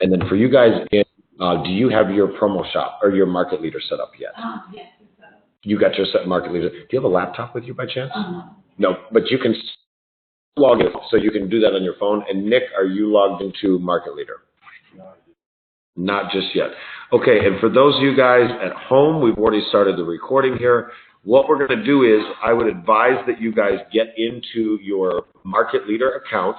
And then for you guys, do you have your promo shop or your market leader set up yet? Yes, it's set up. You got your set market leader. Do you have a laptop with you by chance? No, but you can log in, so you can do that on your phone. And Nick, are you logged into market leader? Not just yet. Okay, and for those of you guys at home, we've already started the recording here. What we're going to do is I would advise that you guys get into your market leader account,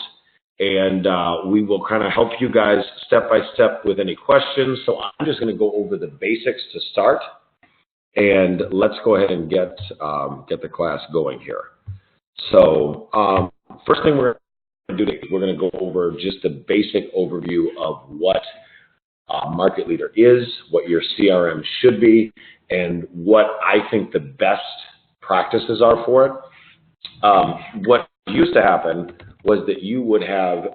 and we will kind of help you guys step by step with any questions. So I'm just going to go over the basics to start, and let's go ahead and get the class going here. So first thing we're going to do is we're going to go over just the basic overview of what market leader is, what your CRM should be, and what I think the best practices are for it. What used to happen was that you would have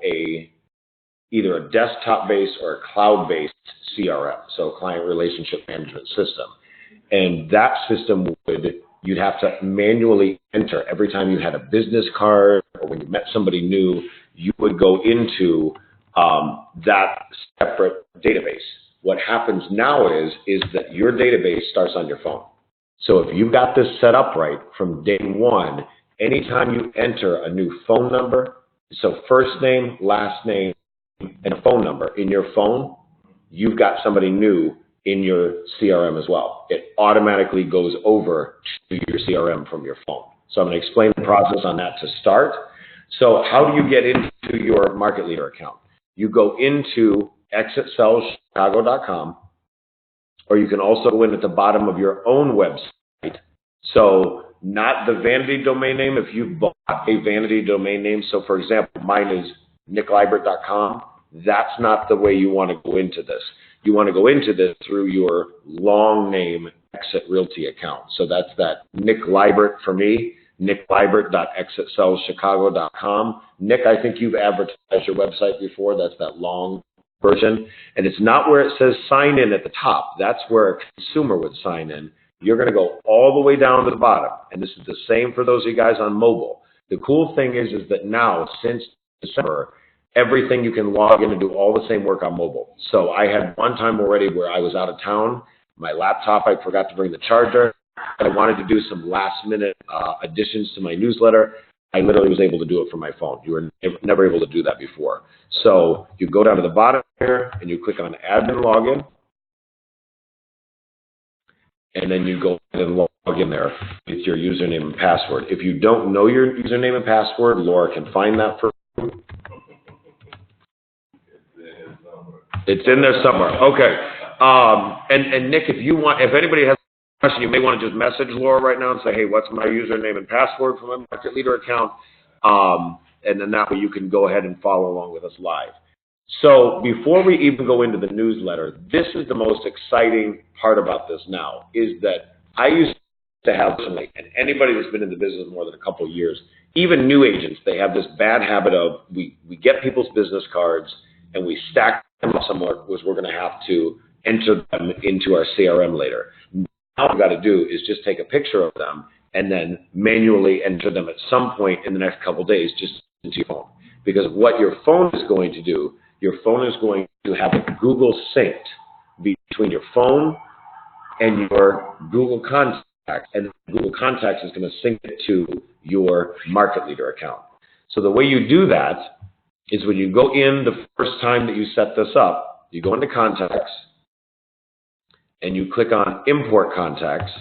either a desktop-based or a cloud-based CRM, so client relationship management system. And that system you'd have to manually enter every time you had a business card or when you met somebody new, you would go into that separate database. What happens now is that your database starts on your phone. So if you've got this set up right from day one, anytime you enter a new phone number, so first name, last name, and a phone number in your phone, you've got somebody new in your CRM as well. It automatically goes over to your CRM from your phone. So I'm going to explain the process on that to start. So how do you get into your market leader account? You go into exitsellschicago.com, or you can also go in at the bottom of your own website. So not the vanity domain name. If you bought a vanity domain name, so for example, mine is nicklibert.com, that's not the way you want to go into this. You want to go into this through your long name Exit Realty account. So that's that Nick Libert for me, nicklibert.exitsellschicago.com. Nick, I think you've advertised your website before. That's that long version. And it's not where it says sign in at the top. That's where a consumer would sign in. You're going to go all the way down to the bottom. And this is the same for those of you guys on mobile. The cool thing is that now, since December, everything you can log in and do all the same work on mobile. So I had one time already where I was out of town. My laptop, I forgot to bring the charger. I wanted to do some last minute additions to my newsletter. I literally was able to do it from my phone. You were never able to do that before. So you go down to the bottom here and you click on admin login. And then you go and log in there with your username and password. If you don't know your username and password, Laura can find that for you. It's in there somewhere. Okay. And Nick, if anybody has a question, you may want to just message Laura right now and say, hey, what's my username and password for my market leader account? And then that way you can go ahead and follow along with us live. So before we even go into the newsletter, this is the most exciting part about this now, is that I used to have, and anybody that's been in the business more than a couple of years, even new agents, they have this bad habit of we get people's business cards and we stack them up somewhere because we're going to have to enter them into our CRM later. Now what we've got to do is just take a picture of them and then manually enter them at some point in the next couple of days just into your phone. Because what your phone is going to do, your phone is going to have a Google synced between your phone and your Google Contacts, and Google Contacts is going to sync it to your market leader account. So the way you do that is when you go in the first time that you set this up, you go into Contacts and you click on Import Contacts.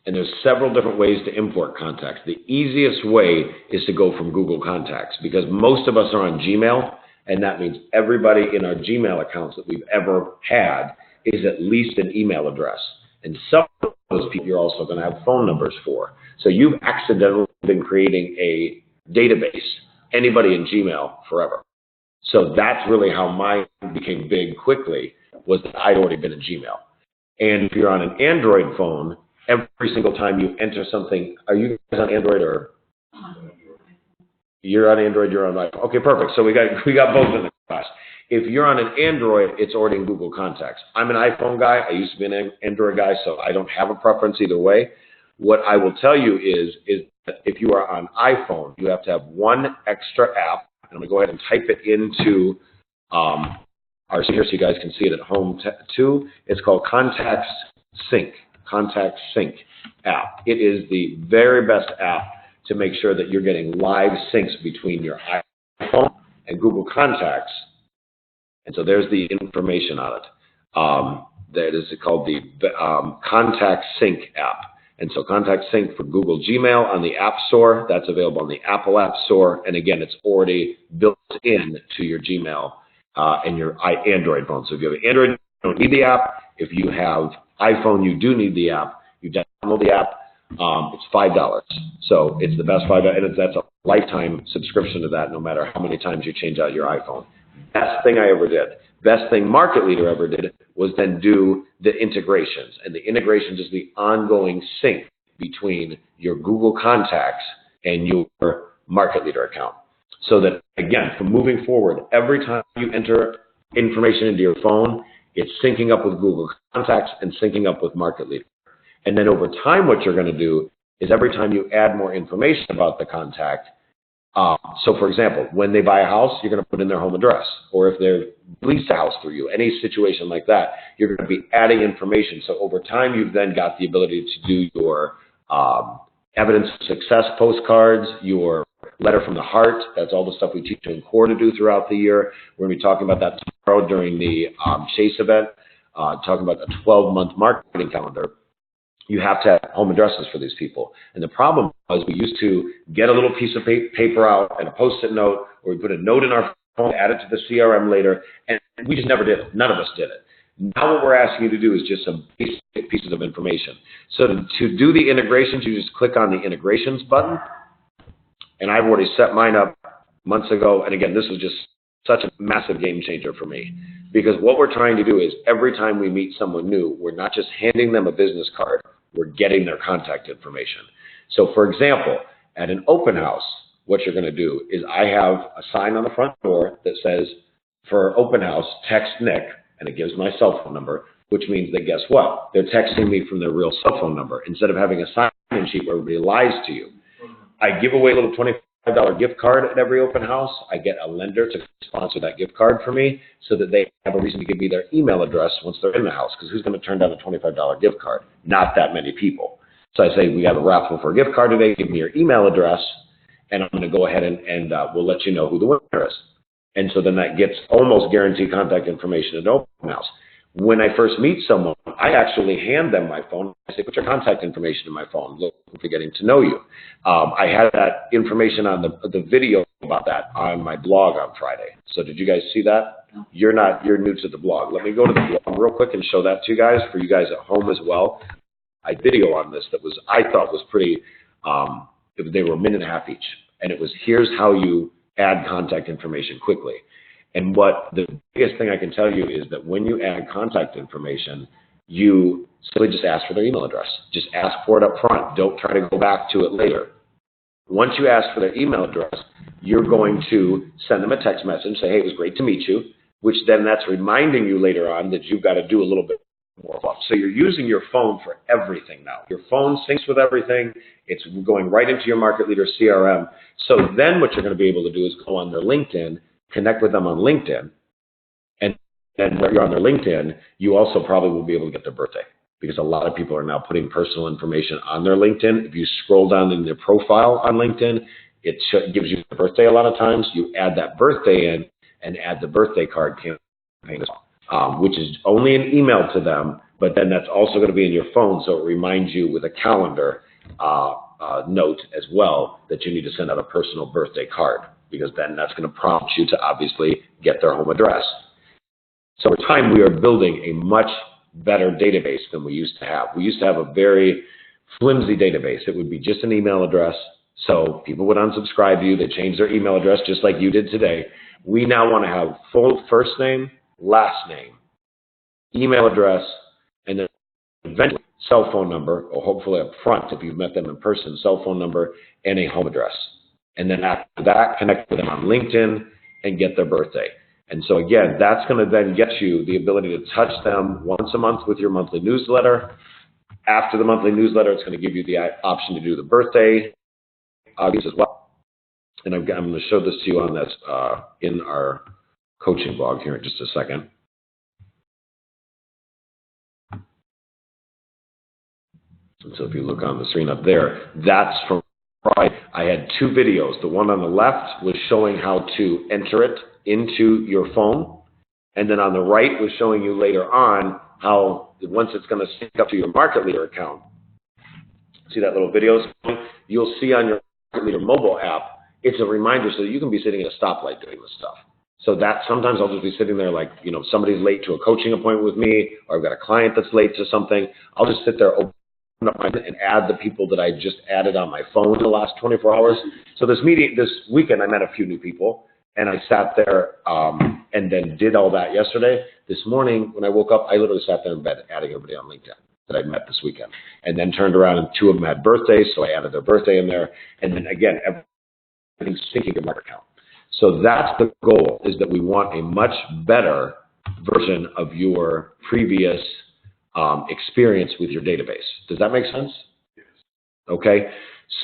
And there's several different ways to import contacts. The easiest way is to go from Google Contacts because most of us are on Gmail, and that means everybody in our Gmail accounts that we've ever had is at least an email address. And some of those people you're also going to have phone numbers for. So you've accidentally been creating a database, anybody in Gmail forever. So that's really how mine became big quickly, was that I'd already been in Gmail. And if you're on an Android phone, every single time you enter something, are you guys on Android or? You're on Android, you're on iPhone. Okay, perfect. So we got both in the class. If you're on an Android, it's already in Google Contacts. I'm an iPhone guy. I used to be an Android guy, so I don't have a preference either way. What I will tell you is if you are on iPhone, you have to have one extra app. And I'm going to go ahead and type it into our here so you guys can see it at home too. It's called Contact Sync app. It is the very best app to make sure that you're getting live syncs between your iPhone and Google Contacts. And so there's the information on it. That is called the Contact Sync app. And so Contact Sync for Google Gmail on the App Store, that's available on the Apple App Store. And again, it's already built in to your Gmail and your Android phone. So if you have an Android, you don't need the app. If you have iPhone, you do need the app. You download the app. It's $5. So it's the best $5, and that's a lifetime subscription to that, no matter how many times you change out your iPhone. Best thing I ever did. Best thing Market Leader ever did was then do the integrations. And the integrations is the ongoing sync between your Google Contacts and your Market Leader account. So that, again, from moving forward, every time you enter information into your phone, it's syncing up with Google Contacts and syncing up with Market Leader. And then over time, what you're going to do is every time you add more information about the contact, so for example, when they buy a house, you're going to put in their home address. Or if they've leased a house through you, any situation like that, you're going to be adding information. So over time, you've then got the ability to do your evidence of success postcards, your letter from the heart. That's all the stuff we teach in core to do throughout the year. We're going to be talking about that tomorrow during the Chase event, talking about the 12-month marketing calendar. You have to have home addresses for these people. And the problem was we used to get a little piece of paper out and a Post-it note, or we put a note in our phone, add it to the CRM later, and we just never did it. None of us did it. Now what we're asking you to do is just some basic pieces of information. So to do the integrations, you just click on the integrations button. And I've already set mine up months ago. And again, this was just such a massive game changer for me. Because what we're trying to do is every time we meet someone new, we're not just handing them a business card, we're getting their contact information. So for example, at an open house, what you're going to do is I have a sign on the front door that says, for open house, text Nick, and it gives my cell phone number, which means that guess what? They're texting me from their real cell phone number instead of having a sign-in sheet where everybody lies to you. I give away a little $25 gift card at every open house. I get a lender to sponsor that gift card for me so that they have a reason to give me their email address once they're in the house, because who's going to turn down a $25 gift card? Not that many people. So I say, we have a raffle for a gift card today. Give me your email address, and I'm going to go ahead and we'll let you know who the winner is. And so then that gets almost guaranteed contact information at an open house. When I first meet someone, I actually hand them my phone. I say, put your contact information in my phone. Look for getting to know you. I had that information on the video about that on my blog on Friday. So did you guys see that? No. You're new to the blog. Let me go to the blog real quick and show that to you guys, for you guys at home as well. I video on this that I thought was pretty, they were a minute and a half each. And it was, here's how you add contact information quickly. And what the biggest thing I can tell you is that when you add contact information, you simply just ask for their email address. Just ask for it up front. Don't try to go back to it later. Once you ask for their email address, you're going to send them a text message, say, hey, it was great to meet you, which then that's reminding you later on that you've got to do a little bit more of. So you're using your phone for everything now. Your phone syncs with everything. It's going right into your Market Leader CRM. So then what you're going to be able to do is go on their LinkedIn, connect with them on LinkedIn, and then when you're on their LinkedIn, you also probably will be able to get their birthday, because a lot of people are now putting personal information on their LinkedIn. If you scroll down in their profile on LinkedIn, it gives you the birthday a lot of times. You add that birthday in and add the birthday card campaign as well, which is only an email to them, but then that's also going to be in your phone, so it reminds you with a calendar note as well that you need to send out a personal birthday card, because then that's going to prompt you to obviously get their home address. So over time, we are building a much better database than we used to have. We used to have a very flimsy database. It would be just an email address. So people would unsubscribe to you. They change their email address just like you did today. We now want to have full first name, last name, email address, and then eventually cell phone number, or hopefully up front if you've met them in person, cell phone number and a home address. And then after that, connect with them on LinkedIn and get their birthday. And so again, that's going to then get you the ability to touch them once a month with your monthly newsletter. After the monthly newsletter, it's going to give you the option to do the birthday these as well. And I'm going to show this to you on this in our coaching blog here in just a second. And so if you look on the screen up there, that's from Friday. I had 2 videos. The one on the left was showing how to enter it into your phone. And then on the right was showing you later on how once it's going to sync up to your Market Leader account. See that little video? You'll see on your Market Leader mobile app, it's a reminder so that you can be sitting at a stoplight doing this stuff. So that sometimes I'll just be sitting there like, you know, somebody's late to a coaching appointment with me, or I've got a client that's late to something. I'll just sit there, open up my and add the people that I just added on my phone in the last 24 hours. So this weekend, I met a few new people, and I sat there and then did all that yesterday. This morning, when I woke up, I literally sat there in bed adding everybody on LinkedIn that I met this weekend, and then turned around and 2 of them had birthdays, so I added their birthday in there, and then again, everything's syncing in my account. So that's the goal, is that we want a much better version of your previous experience with your database. Does that make sense? Yes. Okay.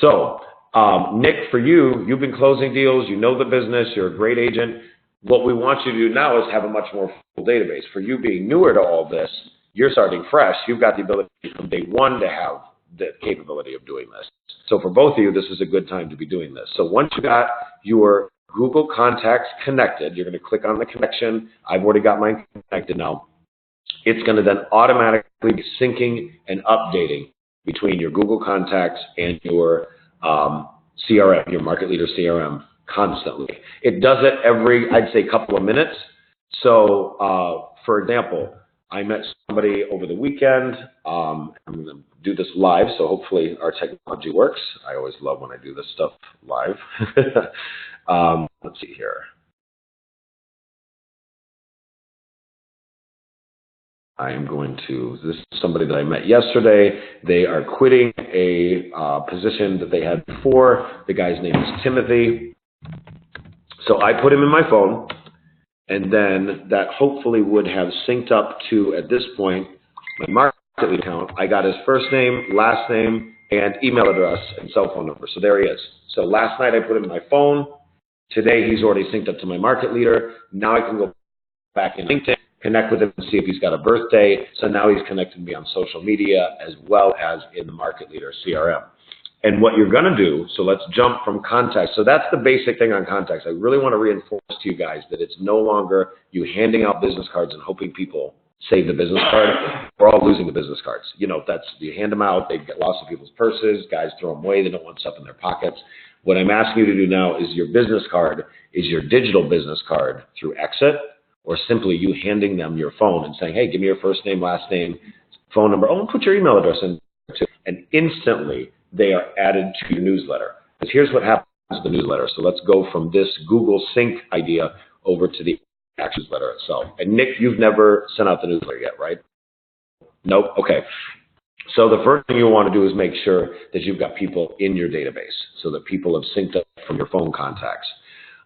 So, Nick, for you, you've been closing deals. You know the business. You're a great agent. What we want you to do now is have a much more full database. For you being newer to all this, you're starting fresh. You've got the ability from day one to have the capability of doing this. So for both of you, this is a good time to be doing this. So once you got your Google Contacts connected, you're going to click on the connection. I've already got mine connected now. It's going to then automatically be syncing and updating between your Google Contacts and your CRM, your Market Leader CRM, constantly. It does it every, I'd say, couple of minutes. So, for example, I met somebody over the weekend. I'm going to do this live, so hopefully our technology works. I always love when I do this stuff live. Let's see here. I am going to, this is somebody that I met yesterday. They are quitting a position that they had before. The guy's name is Timothy. So I put him in my phone, and then that hopefully would have synced up to, at this point, my Market Leader account. I got his first name, last name, and email address and cell phone number. So there he is. So last night I put him in my phone. Today he's already synced up to my Market Leader. Now I can go back in LinkedIn, connect with him and see if he's got a birthday. So now he's connected me on social media as well as in the Market Leader CRM. And what you're going to do, so let's jump from contacts. So that's the basic thing on contacts. I really want to reinforce to you guys that it's no longer you handing out business cards and hoping people save the business card. We're all losing the business cards. You know, that's, you hand them out, they get lost in people's purses, guys throw them away, they don't want stuff in their pockets. What I'm asking you to do now is your business card is your digital business card through Exit, or simply you handing them your phone and saying, hey, give me your first name, last name, phone number, and put your email address in too. And instantly they are added to your newsletter. Because here's what happens to the newsletter. So let's go from this Google Sync idea over to the actual newsletter itself. And Nick, you've never sent out the newsletter yet, right? Nope. Okay. So the first thing you want to do is make sure that you've got people in your database so that people have synced up from your phone contacts.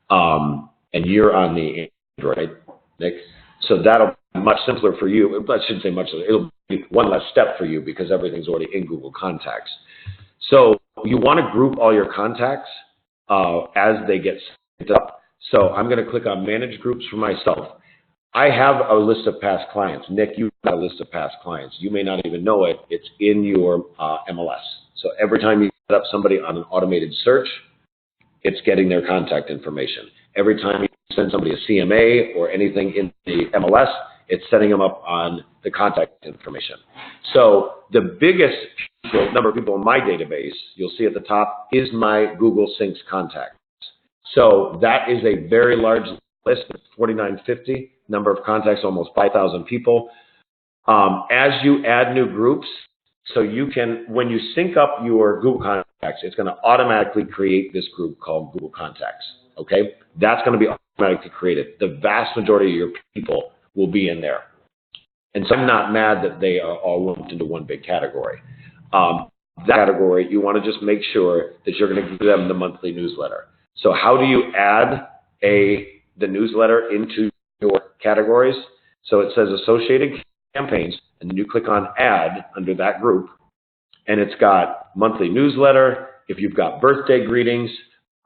And you're on the Android, Nick. So that'll be much simpler for you. I shouldn't say much. It'll be one less step for you because everything's already in Google Contacts. So you want to group all your contacts as they get synced up. So I'm going to click on Manage Groups for myself. I have a list of past clients. Nick, you've got a list of past clients. You may not even know it. It's in your MLS. So every time you set up somebody on an automated search, it's getting their contact information. Every time you send somebody a CMA or anything in the MLS, it's setting them up on the contact information. So the biggest number of people in my database, you'll see at the top, is my Google Syncs contacts. So that is a very large list, 4,950, number of contacts, almost 5,000 people. As you add new groups, so you can, when you sync up your Google Contacts, it's going to automatically create this group called Google Contacts, okay? That's going to be automatically created. The vast majority of your people will be in there. And so I'm not mad that they are all lumped into one big category. That category, you want to just make sure that you're going to give them the monthly newsletter. So how do you add the newsletter into your categories? So it says associated campaigns, and then you click on add under that group, and it's got monthly newsletter, If you've got birthday greetings,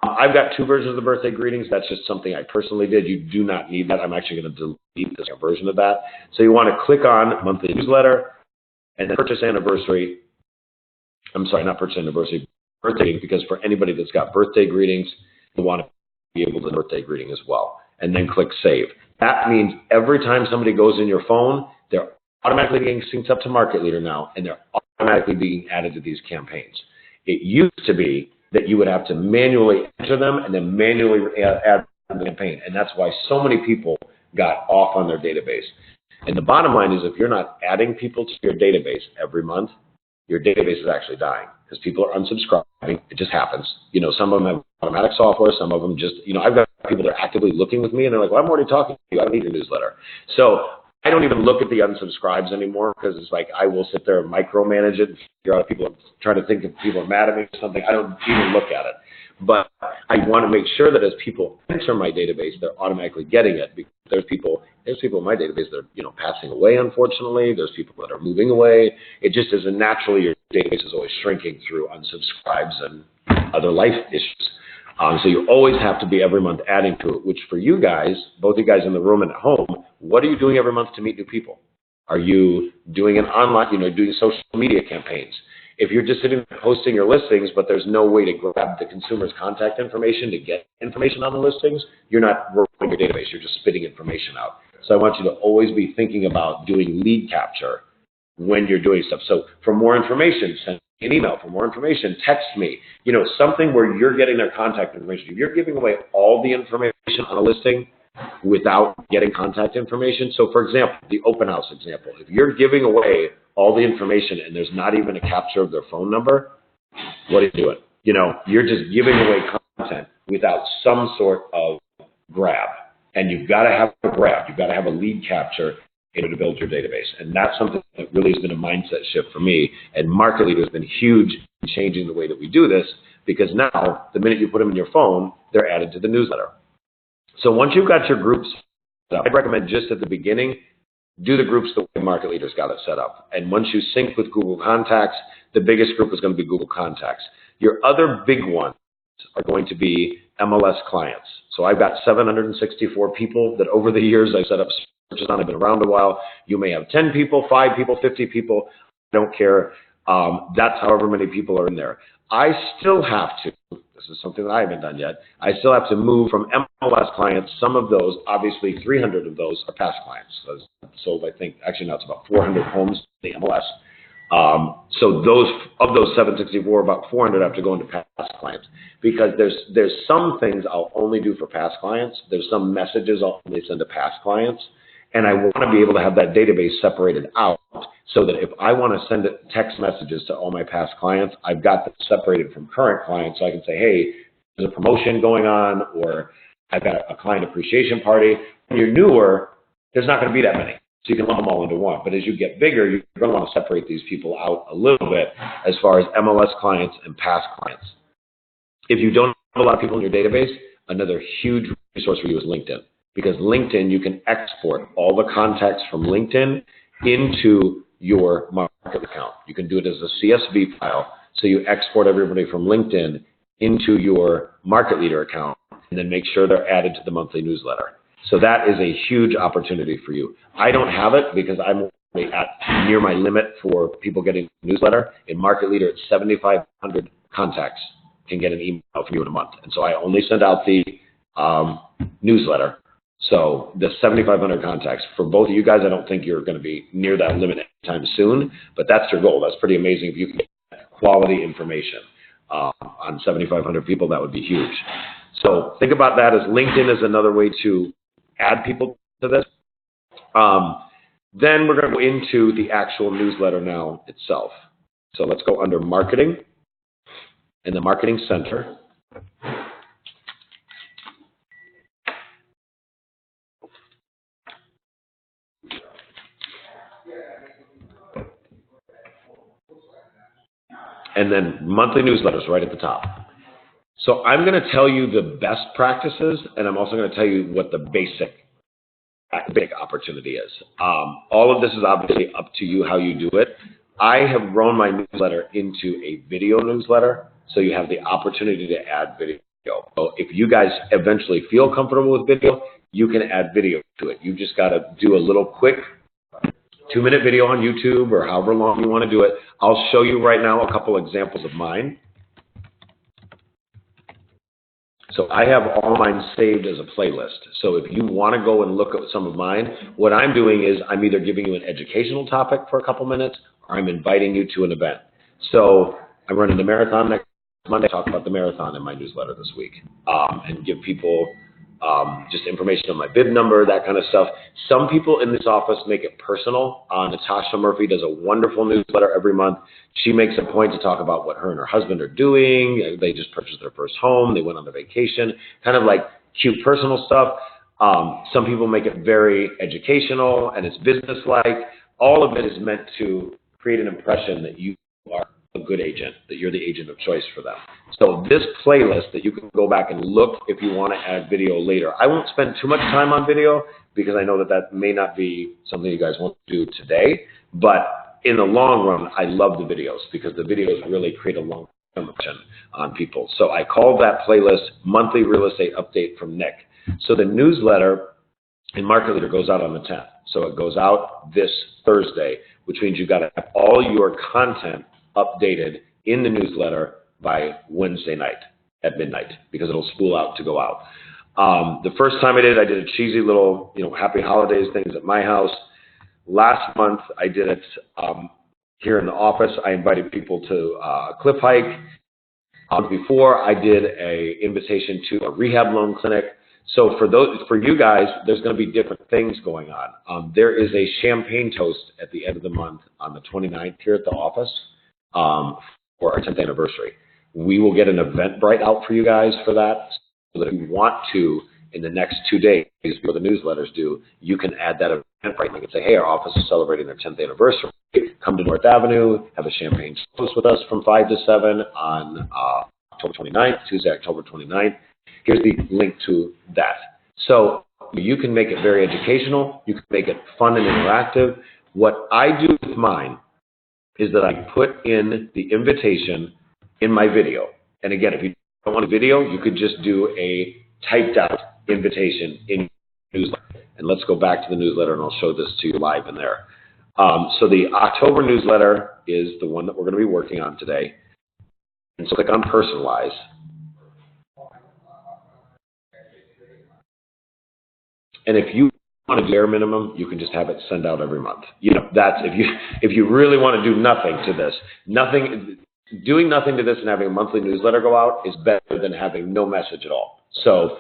I've got 2 versions of the birthday greetings. That's just something I personally did. You do not need that. I'm actually going to delete this version of that. So you want to click on monthly newsletter and then purchase anniversary. I'm sorry, not purchase anniversary, birthday, because for anybody that's got birthday greetings, you want to be able to do birthday greeting as well. And then click save. That means every time somebody goes in your phone, they're automatically getting synced up to Market Leader now, and they're automatically being added to these campaigns. It used to be that you would have to manually enter them and then manually add them to the campaign. And that's why so many people got off on their database. And the bottom line is if you're not adding people to your database every month, your database is actually dying because people are unsubscribing. It just happens. You know, some of them have automatic software. Some of them just, you know, I've got people that are actively looking with me and they're like, well, I'm already talking to you. I don't need your newsletter. So I don't even look at the unsubscribes anymore because it's like I will sit there and micromanage it and figure out if people are trying to think if people are mad at me or something. I don't even look at it. But I want to make sure that as people enter my database, they're automatically getting it because there's people in my database that are, you know, passing away, unfortunately. There's people that are moving away. It just isn't naturally your database is always shrinking through unsubscribes and other life issues. So you always have to be every month adding to it, which for you guys, both you guys in the room and at home, what are you doing every month to meet new people? Are you doing an online, you know, doing social media campaigns? If you're just sitting there posting your listings, but there's no way to grab the consumer's contact information to get information on the listings, you're not growing your database, you're just spitting information out. So I want you to always be thinking about doing lead capture when you're doing stuff. So for more information, send me an email. For more information, text me. You know, something where you're getting their contact information. If you're giving away all the information on a listing without getting contact information. So for example, the open house example, if you're giving away all the information and there's not even a capture of their phone number, what are you doing? You know, you're just giving away content without some sort of grab. And you've got to have a grab. You've got to have a lead capture in order to build your database. And that's something that really has been a mindset shift for me. And Market Leader has been huge in changing the way that we do this because now, the minute you put them in your phone, they're added to the newsletter. So once you've got your groups set up, I'd recommend just at the beginning, do the groups the way Market Leader's got it set up. And once you sync with Google Contacts, the biggest group is going to be Google Contacts. Your other big ones are going to be MLS clients. So I've got 764 people that over the years I set up searches on. I've been around a while. You may have 10 people, 5 people, 50 people. I don't care. That's however many people are in there. I still have to, this is something that I haven't done yet, I still have to move from MLS clients. Some of those, obviously 300 of those are past clients. So I think, actually now it's about 400 homes in the MLS. So those 764, about 400 have to go into past clients because there's some things I'll only do for past clients. There's some messages I'll only send to past clients. And I want to be able to have that database separated out so that if I want to send text messages to all my past clients, I've got them separated from current clients. So I can say, hey, there's a promotion going on, or I've got a client appreciation party. When you're newer, there's not going to be that many. So you can lump them all into one. But as you get bigger, you're going to want to separate these people out a little bit as far as MLS clients and past clients. If you don't have a lot of people in your database, another huge resource for you is LinkedIn. Because LinkedIn, you can export all the contacts from LinkedIn into your market account. You can do it as a CSV file. So you export everybody from LinkedIn into your Market Leader account and then make sure they're added to the monthly newsletter. So that is a huge opportunity for you. I don't have it because I'm at near my limit for people getting a newsletter. In Market Leader, it's 7,500 contacts can get an email from you in a month. And so I only send out the newsletter. So the 7,500 contacts, for both of you guys, I don't think you're going to be near that limit anytime soon, but that's your goal. That's pretty amazing. If you can get quality information on 7,500 people, that would be huge. So think about that as LinkedIn is another way to add people to this. Then we're going to go into the actual newsletter now itself. So let's go under Marketing in the Marketing Center. And then monthly newsletters right at the top. So I'm going to tell you the best practices, and I'm also going to tell you what the big opportunity is. All of this is obviously up to you how you do it. I have grown my newsletter into a video newsletter. so you have the opportunity to add video. So if you guys eventually feel comfortable with video, you can add video to it. You just got to do a little quick 2-minute video on YouTube or however long you want to do it. I'll show you right now a couple examples of mine. So I have all mine saved as a playlist. So if you want to go and look at some of mine, what I'm doing is I'm either giving you an educational topic for a couple minutes or I'm inviting you to an event. So I'm running the marathon next Monday. I talk about the marathon in my newsletter this week and give people just information on my bib number, that kind of stuff. Some people in this office make it personal. Natasha Murphy does a wonderful newsletter every month. She makes a point to talk about what her and her husband are doing. They just purchased their first home. They went on a vacation, kind of like cute personal stuff. Some people make it very educational and it's business-like. All of it is meant to create an impression that you are a good agent, that you're the agent of choice for them. So this playlist that you can go back and look if you want to add video later. I won't spend too much time on video because I know that that may not be something you guys want to do today, but in the long run, I love the videos because the videos really create a long-term impression on people. So I call that playlist Monthly Real Estate Update from Nick. So the newsletter in Market Leader goes out on the 10th. So it goes out this Thursday, which means you've got to have all your content updated in the newsletter by Wednesday night at midnight because it'll spool out to go out. The first time I did a cheesy little, happy holidays things at my house. Last month I did it here in the office. I invited people to a cliff hike. Before I did a invitation to a rehab loan clinic. So for you guys, there's going to be different things going on. There is a champagne toast at the end of the month on the 29th here at the office. For our 10th anniversary. We will get an Eventbrite out for you guys for that, so that if you want to, in the next 2 days, before the newsletters do, you can add that Eventbrite link and say, hey, our office is celebrating their 10th anniversary. Come to North Avenue, have a champagne toast with us from 5 to 7 on October 29th, Tuesday, October 29th. Here's the link to that. So you can make it very educational. You can make it fun and interactive. What I do with mine is that I put in the invitation in my video. And again, if you don't want a video, you could just do a typed out invitation in your newsletter. And let's go back to the newsletter and I'll show this to you live in there. So the October newsletter is the one that we're going to be working on today. And so click on Personalize. And if you want a bare minimum, you can just have it send out every month. That's if you really want to do nothing to this. Doing nothing to this and having a monthly newsletter go out is better than having no message at all. So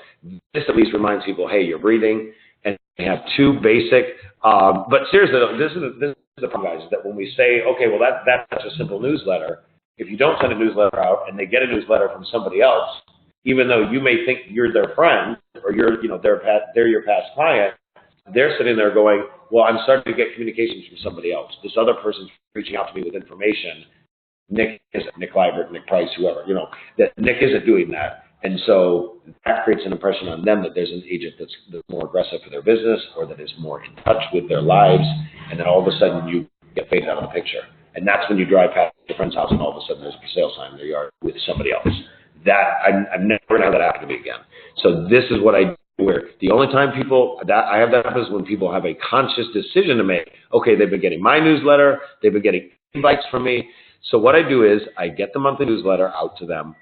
this at least reminds people, hey, you're breathing, and they have two basic. But seriously, this is the problem, guys, is that when we say, okay, well that's a simple newsletter. If you don't send a newsletter out and they get a newsletter from somebody else, even though you may think you're their friend or they're your past client, they're sitting there going, well, I'm starting to get communications from somebody else. This other person's reaching out to me with information. Nick Libert, Nick Price, whoever, that Nick isn't doing that. And so that creates an impression on them that there's an agent that's more aggressive for their business or that is more in touch with their lives. And then all of a sudden you get faded out of the picture. And that's when you drive past your friend's house and all of a sudden there's a for sale sign in their yard with somebody else. I'm never going to have that happen to me again. So this is what I do, where the only time I have that happen is when people have a conscious decision to make. Okay, they've been getting my newsletter. They've been getting invites from me. So what I do is I get the monthly newsletter out to them,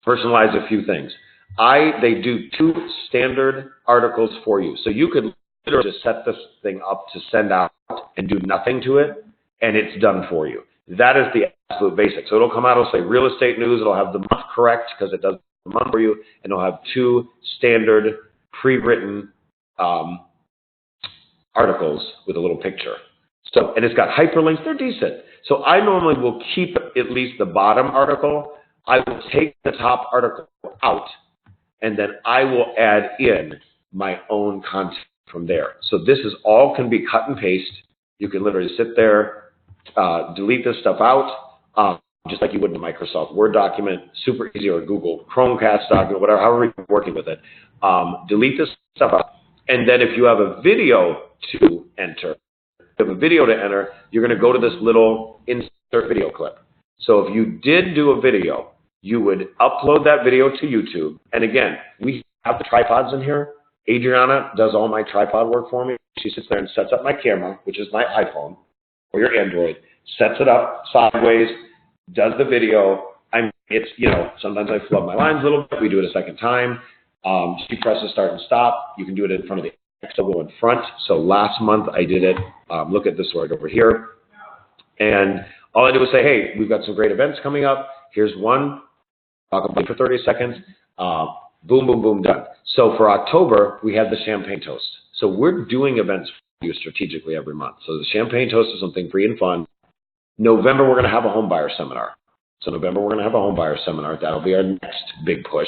personalize a few things. They do 2 standard articles for you. So you could literally just set this thing up to send out and do nothing to it, and it's done for you. That is the absolute basic. So it'll come out, it'll say real estate news, it'll have the month correct because it does the month for you, and it'll have 2 standard pre-written articles with a little picture. So, and it's got hyperlinks, they're decent. So I normally will keep at least the bottom article. I will take the top article out, and then I will add in my own content from there. So this is all can be cut and paste. You can literally sit there, delete this stuff out, just like you would in a Microsoft Word document, super easy, or a Google Chromecast document, whatever, however you're working with it. Delete this stuff out. And then if you have a video to enter, you're going to go to this little insert video clip. So if you did do a video You would upload that video to YouTube. And again, we have the tripods in here. Adriana does all my tripod work for me. She sits there and sets up my camera, which is my iPhone or your Android, sets it up sideways, does the video. It's, sometimes I flub my lines a little bit. We do it a second time. She presses start and stop. You can do it in front of the X logo in front. So last month I did it. Look at this right over here. And all I do is say, hey, we've got some great events coming up. Here's one. Talk about it for 30 seconds. Boom, boom, boom, done. So for October, we have the Champagne Toast. So we're doing events for you strategically every month. So the Champagne Toast is something free and fun. November, we're going to have a home buyer seminar. So November, we're going to have a home buyer seminar. That'll be our next big push.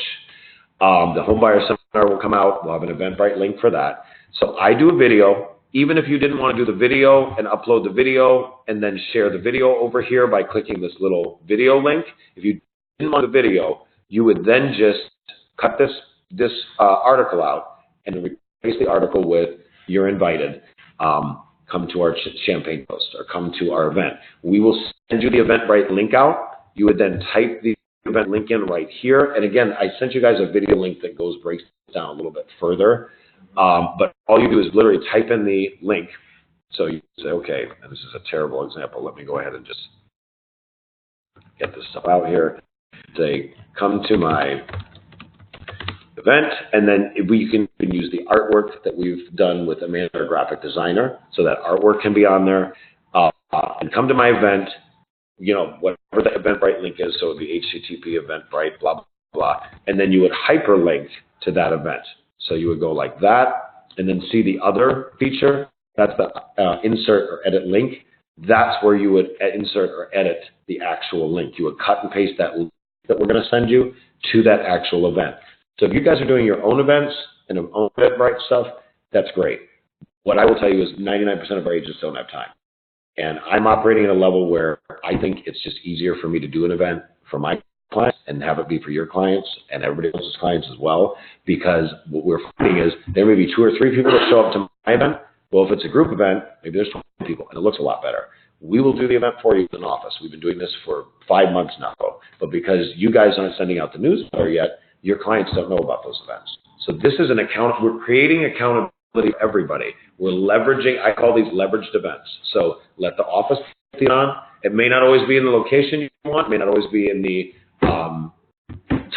The home buyer seminar will come out. We'll have an Eventbrite link for that. So I do a video. Even if you didn't want to do the video and upload the video and then share the video over here by clicking this little video link, if you didn't want the video, you would then just cut this article out and replace the article with "You're invited. Come to our Champagne Toast or come to our event." We will send you the Eventbrite link out. You would then type the event link in right here. And again, I sent you guys a video link that breaks down a little bit further. But all you do is literally type in the link. So you say, okay, and this is a terrible example. Let me go ahead and just get this stuff out here. Say, come to my event, and then you can use the artwork that we've done with Amanda, our graphic designer, so that artwork can be on there. And come to my event, whatever the Eventbrite link is, so it would be HTTP Eventbrite, blah, blah, blah. And then you would hyperlink to that event. So you would go like that, and then see the other feature. That's the insert or edit link. That's where you would insert or edit the actual link. You would cut and paste that link that we're going to send you to that actual event. So if you guys are doing your own events and own Eventbrite stuff, that's great. What I will tell you is 99% of our agents don't have time. And I'm operating at a level where I think it's just easier for me to do an event for my clients and have it be for your clients and everybody else's clients as well, because what we're finding is there may be 2 or 3 people that show up to my event. Well, if it's a group event, maybe there's 20 people, and it looks a lot better. We will do the event for you in an office. We've been doing this for 5 months now, but because you guys aren't sending out the newsletter yet, your clients don't know about those events. So this is we're creating accountability for everybody. We're leveraging, I call these leveraged events. So let the office be on. It may not always be in the location you want, may not always be in the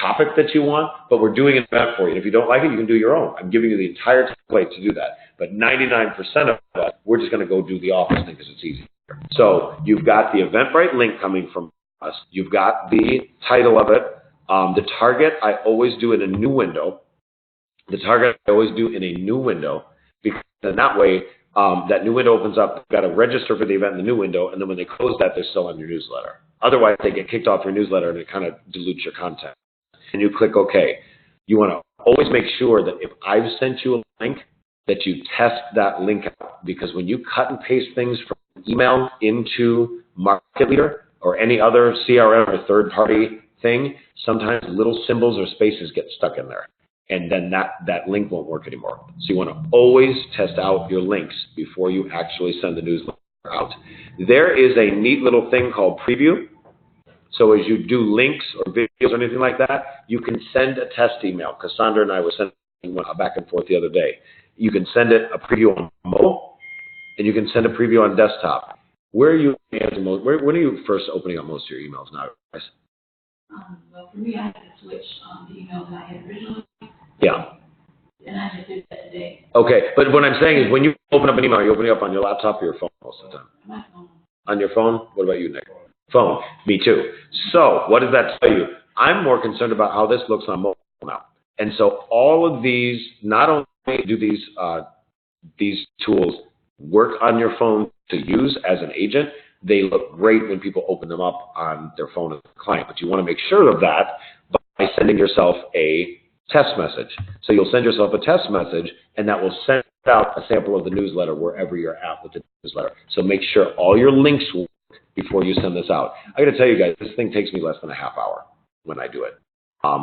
topic that you want, but we're doing an event for you. And if you don't like it, you can do your own. I'm giving you the entire template to do that. But 99% of that, we're just going to go do the office thing because it's easy. So you've got the Eventbrite link coming from us. You've got the title of it. The target, I always do in a new window. The target, I always do in a new window, because then that way, that new window opens up. You've got to register for the event in the new window, and then when they close that, they're still on your newsletter. Otherwise, they get kicked off your newsletter, and it kind of dilutes your content. And you click OK. You want to always make sure that if I've sent you a link, that you test that link out. Because when you cut and paste things from email into Market Leader or any other CRM or third-party thing, sometimes little symbols or spaces get stuck in there. And then that link won't work anymore. So you want to always test out your links before you actually send the newsletter out. There is a neat little thing called Preview. So as you do links or videos or anything like that, you can send a test email. Cassandra and I were sending one back and forth the other day. You can send it a preview on mobile, and you can send a preview on desktop. Where are you? When are you first opening up most of your emails now, guys? Well, for me, I had to switch the email that I had originally. Yeah. And I just did that today. Okay, but what I'm saying is when you open up an email, are you opening it up on your laptop or your phone most of the time? My phone. On your phone? What about you, Nick? Phone. Me too. So what does that tell you? I'm more concerned about how this looks on mobile now. And so all of these, not only do these tools work on your phone to use as an agent, they look great when people open them up on their phone as a client. But you want to make sure of that by sending yourself a test message. So you'll send yourself a test message, and that will send out a sample of the newsletter wherever you're at with the newsletter. So make sure all your links work before you send this out. I got to tell you guys, this thing takes me less than a half hour when I do it.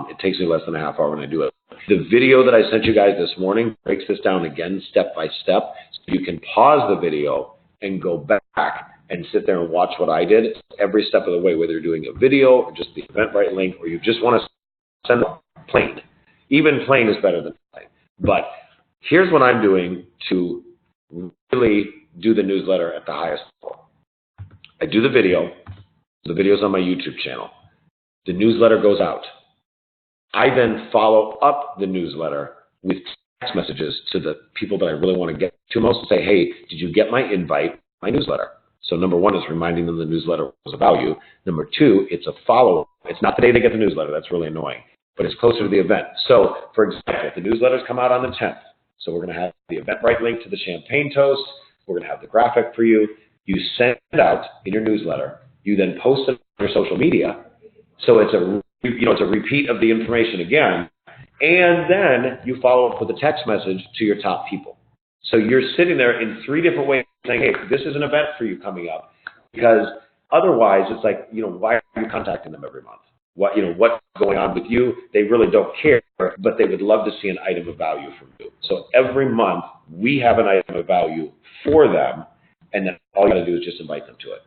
It takes me less than a half hour when I do it. The video that I sent you guys this morning breaks this down again step by step, so you can pause the video and go back and sit there and watch what I did every step of the way, whether you're doing a video or just the Eventbrite link, or you just want to send a plain. Even plain is better than plain. But here's what I'm doing to really do the newsletter at the highest level. I do the video. The video's on my YouTube channel. The newsletter goes out. I then follow up the newsletter with text messages to the people that I really want to get to most and say, hey, did you get my invite, my newsletter? So number one is reminding them the newsletter was a value. Number two, it's a follow-up. It's not the day they get the newsletter. That's really annoying. But it's closer to the event. So, for example, if the newsletters come out on the 10th, so we're going to have the Eventbrite link to the champagne toast. We're going to have the graphic for you. You send it out in your newsletter. You then post it on your social media. So it's a repeat of the information again. And then you follow up with a text message to your top people. So you're sitting there in three different ways saying, hey, this is an event for you coming up. Because otherwise it's like, why are you contacting them every month? What's going on with you? They really don't care, but they would love to see an item of value from you. So every month we have an item of value for them, and then all you got to do is just invite them to it.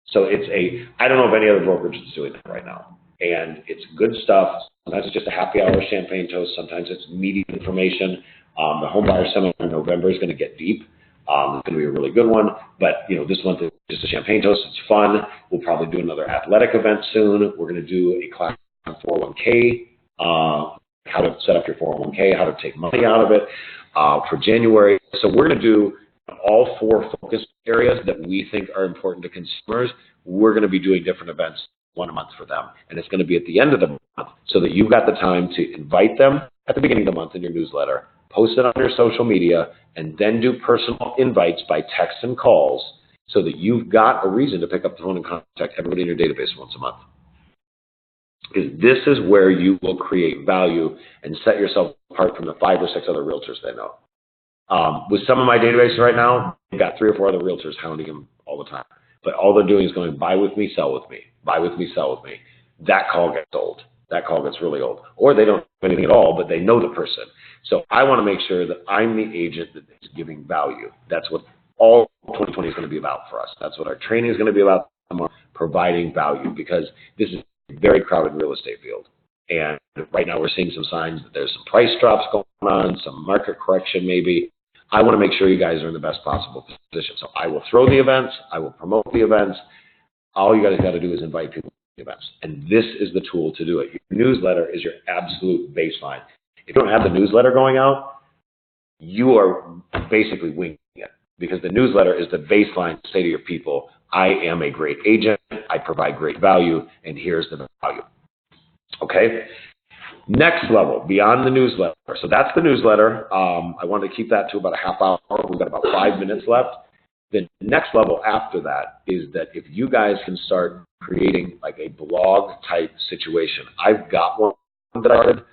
So I don't know of any other brokerage that's doing that right now. And it's good stuff. Sometimes it's just a happy hour champagne toast. Sometimes it's meaty information. The home buyer seminar in November is going to get deep. It's going to be a really good one. But, this month is just a champagne toast. It's fun. We'll probably do another athletic event soon. We're going to do a class on 401k, how to set up your 401k, how to take money out of it for January. So we're going to do all four focus areas that we think are important to consumers. We're going to be doing different events one a month for them. And it's going to be at the end of the month so that you've got the time to invite them at the beginning of the month in your newsletter, post it on your social media, and then do personal invites by text and calls so that you've got a reason to pick up the phone and contact everybody in your database once a month. Because this is where you will create value and set yourself apart from the 5 or 6 other realtors they know. With some of my database right now, I've got 3 or 4 other realtors hounding them all the time. But all they're doing is going, buy with me, sell with me, buy with me, sell with me. That call gets old. That call gets really old. Or they don't do anything at all, but they know the person. So I want to make sure that I'm the agent that is giving value. That's what all 2020 is going to be about for us. That's what our training is going to be about, providing value, because this is a very crowded real estate field. And right now we're seeing some signs that there's some price drops going on, some market correction maybe. I want to make sure you guys are in the best possible position. So I will throw the events. I will promote the events. All you guys got to do is invite people to the events. And this is the tool to do it. Your newsletter is your absolute baseline. If you don't have the newsletter going out, you are basically winging it, because the newsletter is the baseline to say to your people, I am a great agent, I provide great value, and here's the value. Okay? Next level, beyond the newsletter. So that's the newsletter. I wanted to keep that to about a half hour. We've got about 5 minutes left. The next level after that is that if you guys can start creating like a blog type situation. I've got one that I started,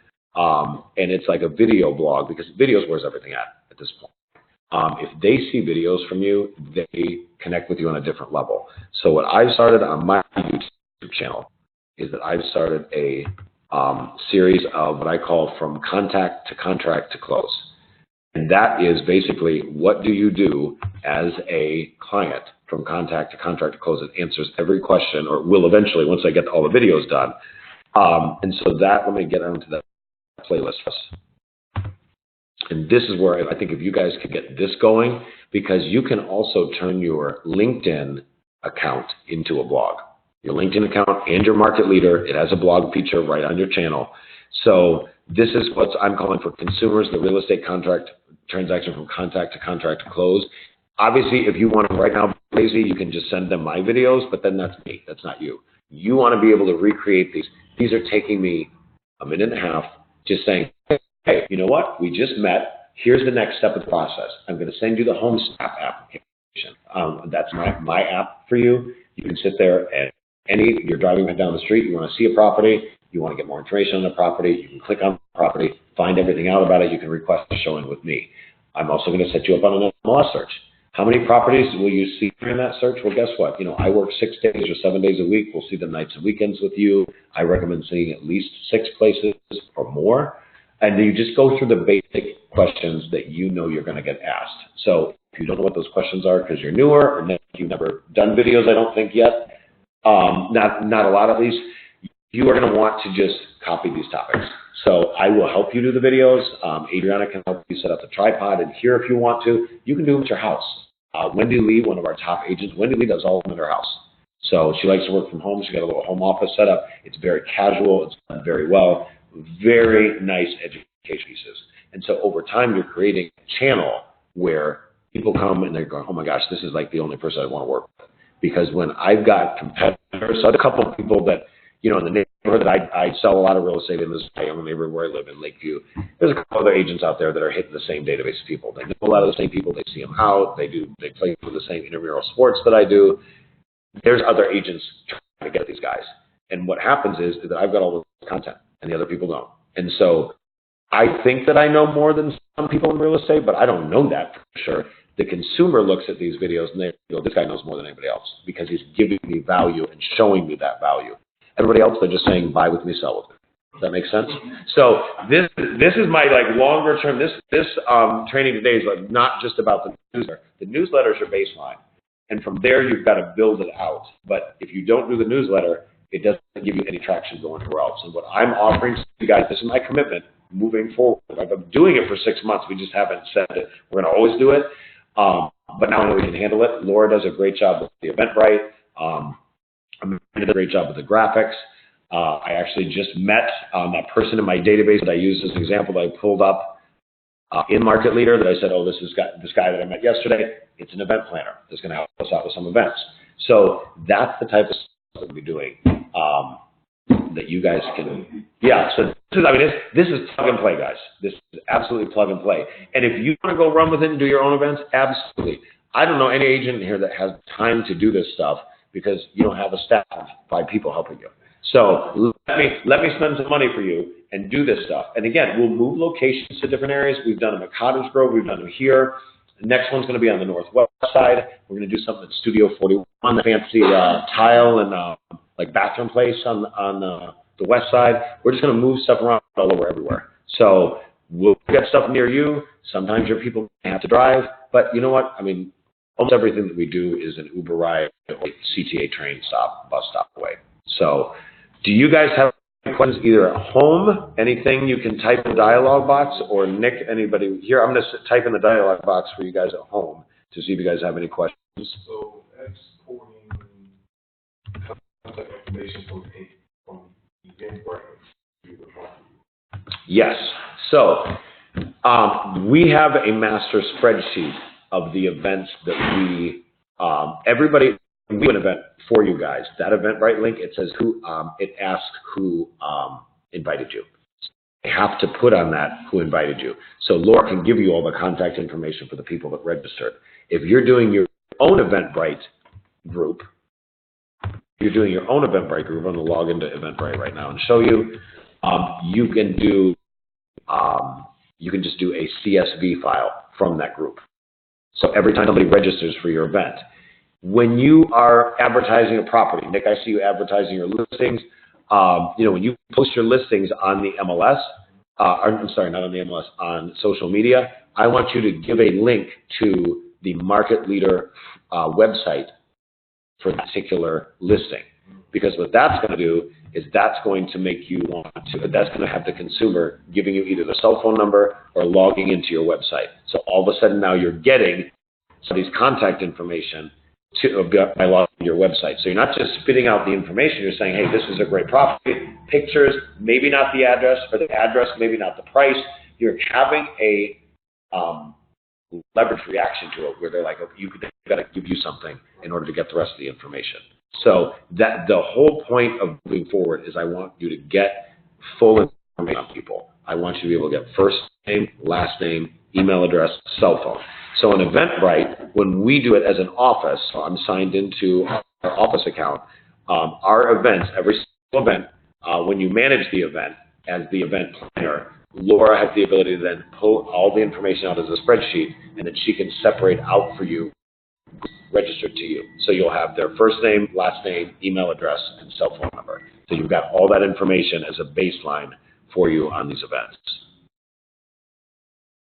and it's like a video blog, because videos where's everything at this point. If they see videos from you, they connect with you on a different level. So what I've started on my YouTube channel is that I've started a series of what I call From Contact to Contract to Close. And that is basically, what do you do as a client from contact to contract to close? It answers every question, or will eventually once I get all the videos done. And so that, let me get onto that playlist first. And this is where I think if you guys could get this going, because you can also turn your LinkedIn account into a blog. Your LinkedIn account and your market leader, it has a blog feature right on your channel. So this is what I'm calling for consumers, the real estate contract transaction from contact to close. Obviously, if you want to right now be lazy, you can just send them my videos, but then that's me. That's not you. You want to be able to recreate these. These are taking me a minute and a half just saying, hey, you know what? We just met. Here's the next step of the process. I'm going to send you the Home Snap application. That's my app for you. You can sit there and you're driving down the street, you want to see a property, you want to get more information on the property, you can click on the property, find everything out about it, you can request a showing with me. I'm also going to set you up on an MLS search. How many properties will you see during that search? Well, guess what? I work 6 days or 7 days a week. We'll see them nights and weekends with you. I recommend seeing at least 6 places or more. And you just go through the basic questions that you know you're going to get asked. So if you don't know what those questions are because you're newer or never you've never done videos, I don't think yet, not a lot at least, you are going to want to just copy these topics. So I will help you do the videos. Adriana can help you set up the tripod and here if you want to. You can do them at your house. Wendy Lee, one of our top agents, Wendy Lee does all of them at her house. So she likes to work from home. She's got a little home office set up. It's very casual. It's done very well. Very nice education pieces. And so over time, you're creating a channel where people come and they're going, oh my gosh, this is like the only person I want to work with. Because when I've got competitors, so I have a couple of people that, you know, in the neighborhood that I sell a lot of real estate in this neighborhood where I live in Lakeview. There's a couple other agents out there that are hitting the same database of people. They know a lot of the same people. They see them out. They play for the same intramural sports that I do. There's other agents trying to get these guys. And what happens is that I've got all the content and the other people don't. And so I think that I know more than some people in real estate, but I don't know that for sure. The consumer looks at these videos and they go, this guy knows more than anybody else because he's giving me value and showing me that value. Everybody else, they're just saying, buy with me, sell with me. Does that make sense? So this is my like longer term, this training today is like not just about the newsletter. The newsletter is your baseline. And from there, you've got to build it out. But if you don't do the newsletter, it doesn't give you any traction going anywhere else. And what I'm offering to you guys, this is my commitment moving forward. I've been doing it for 6 months. We just haven't said it. We're going to always do it. But now I know we can handle it. Laura does a great job with the Eventbrite. I'm doing a great job with the graphics. I actually just met that person in my database that I used as an example that I pulled up in Market Leader that I said, oh, this guy that I met yesterday. It's an event planner that's going to help us out with some events. So that's the type of stuff that we'll be doing that you guys can. Yeah. So this is plug and play, guys. This is absolutely plug and play. And if you want to go run with it and do your own events, absolutely. I don't know any agent here that has time to do this stuff because you don't have a staff of 5 people helping you. So let me spend some money for you and do this stuff. And again, we'll move locations to different areas. We've done them at Cottage Grove. We've done them here. The next one's going to be on the northwest side. We're going to do something at Studio 41, the fancy tile and like bathroom place on the west side. We're just going to move stuff around all over everywhere. So we'll get stuff near you. Sometimes your people have to drive. But you know what? I mean, almost everything that we do is an Uber ride or CTA train stop, bus stop away. So do you guys have any questions either at home, anything you can type in the dialogue box, or Nick, anybody here? I'm going to type in the dialogue box for you guys at home to see if you guys have any questions. So exporting contact information from Eventbrite. Yes. So we have a master spreadsheet of the events that we, everybody, we do an event for you guys. That Eventbrite link, it says who, it asks who invited you. You have to put on that who invited you. So Laura can give you all the contact information for the people that registered. If you're doing your own Eventbrite group, I'm going to log into Eventbrite right now and show you. You can just do a CSV file from that group. So every time somebody registers for your event, when you are advertising a property, Nick, I see you advertising your listings. When you post your listings on the MLS, I'm sorry, not on the MLS, on social media, I want you to give a link to the Market Leader website for that particular listing. Because what that's going to do is that's going to make you want to, that's going to have the consumer giving you either the cell phone number or logging into your website. So all of a sudden now you're getting somebody's contact information by logging to your website. So you're not just spitting out the information, you're saying, hey, this is a great property, pictures, maybe not the address, or the address, maybe not the price. You're having a leverage reaction to it where they're like, okay, they've got to give you something in order to get the rest of the information. So that the whole point of moving forward is I want you to get full information on people. I want you to be able to get first name, last name, email address, cell phone. So on Eventbrite, when we do it as an office, so I'm signed into our office account, our events, every single event, when you manage the event as the event planner, Laura has the ability to then pull all the information out as a spreadsheet, and then she can separate out for you registered to you. So you'll have their first name, last name, email address, and cell phone number. So you've got all that information as a baseline for you on these events.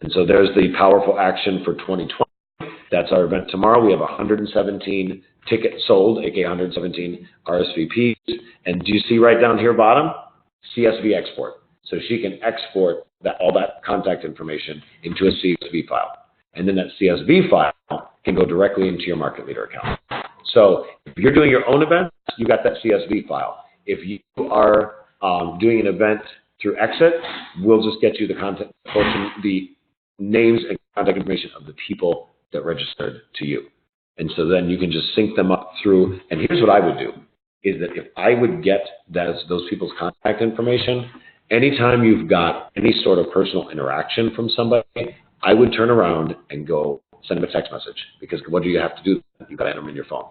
And so there's the powerful action for 2020. That's our event tomorrow. We have 117 tickets sold, aka 117 RSVPs. And do you see right down here bottom? CSV export. So she can export all that contact information into a CSV file. And then that CSV file can go directly into your market leader account. So if you're doing your own event, you got that CSV file. If you are doing an event through Exit, we'll just get you the content portion, the names and contact information of the people that registered to you. And so then you can just sync them up through. And here's what I would do, is that if I would get those people's contact information, anytime you've got any sort of personal interaction from somebody, I would turn around and go send them a text message. Because what do you have to do? You've got to enter them in your phone.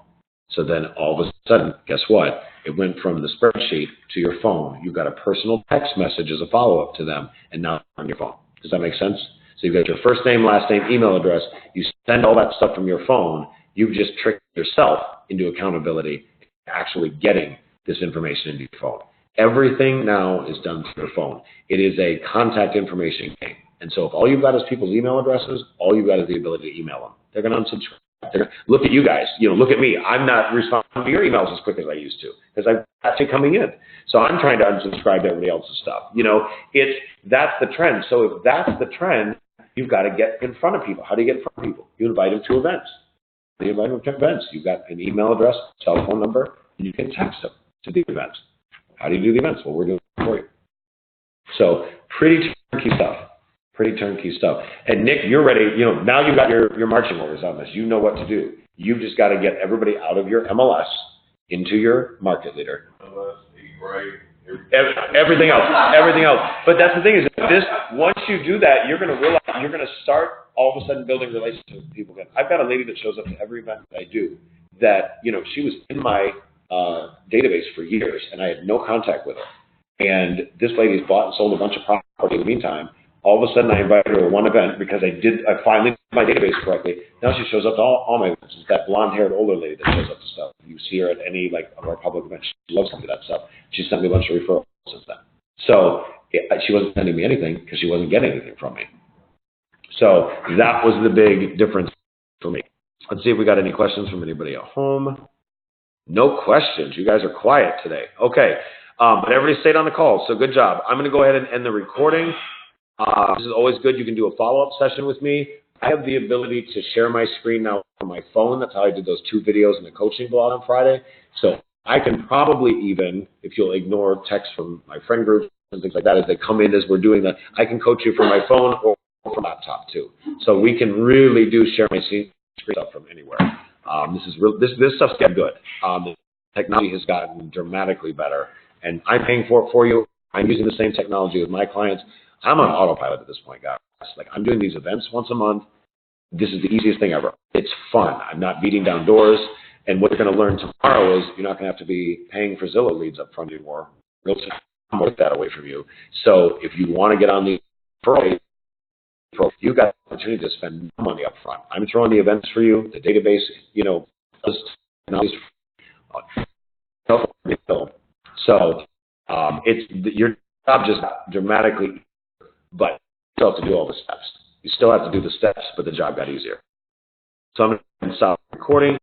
So then all of a sudden, guess what? It went from the spreadsheet to your phone. You've got a personal text message as a follow-up to them, and now on your phone. Does that make sense? So you've got your first name, last name, email address. You send all that stuff from your phone. You've just tricked yourself into accountability, actually getting this information into your phone. Everything now is done through your phone. It is a contact information game. And so if all you've got is people's email addresses, all you've got is the ability to email them. They're going to unsubscribe. Look at you guys. Look at me. I'm not responding to your emails as quick as I used to because I'm actually coming in. So I'm trying to unsubscribe to everybody else's stuff. That's the trend. So if that's the trend, you've got to get in front of people. How do you get in front of people? You invite them to events. You invite them to events. You've got an email address, cell phone number, and you can text them to the events. How do you do the events? Well, we're doing it for you. So pretty turnkey stuff. Pretty turnkey stuff. And Nick, you're ready. Now you've got your marching orders on this. You know what to do. You've just got to get everybody out of your MLS into your market leader. Everything else. But that's the thing is, once you do that, you're going to realize you're going to start all of a sudden building relationships with people again. I've got a lady that shows up to every event that I do that, she was in my database for years and I had no contact with her. And this lady's bought and sold a bunch of property in the meantime. All of a sudden, I invited her to one event because I finally did my database correctly. Now she shows up to all my events. It's that blonde-haired older lady that shows up to stuff. You see her at any of our public events. She loves to do that stuff. She sent me a bunch of referrals since then. So she wasn't sending me anything because she wasn't getting anything from me. So that was the big difference for me. Let's see if we got any questions from anybody at home. No questions. You guys are quiet today. Okay. But everybody stayed on the call, so good job. I'm going to go ahead and end the recording. This is always good. You can do a follow-up session with me. I have the ability to share my screen now on my phone. That's how I did those 2 videos in the coaching blog on Friday. So I can probably even, if you'll ignore texts from my friend groups and things like that as they come in as we're doing that, I can coach you from my phone or from laptop too. So we can really do share my screen stuff from anywhere. This stuff's getting good. The technology has gotten dramatically better, and I'm paying for it for you. I'm using the same technology with my clients. I'm on autopilot at this point, guys. I'm doing these events once a month. This is the easiest thing ever. It's fun. I'm not beating down doors. And what you're going to learn tomorrow is you're not going to have to be paying for Zillow leads up front anymore. Realtors will take that away from you. So if you want to get on the pro, you've got the opportunity to spend money up front. I'm throwing the events for you, the database, so it's your job just dramatically. But you still have to do all the steps. You still have to do the steps, but the job got easier. So I'm going to stop recording.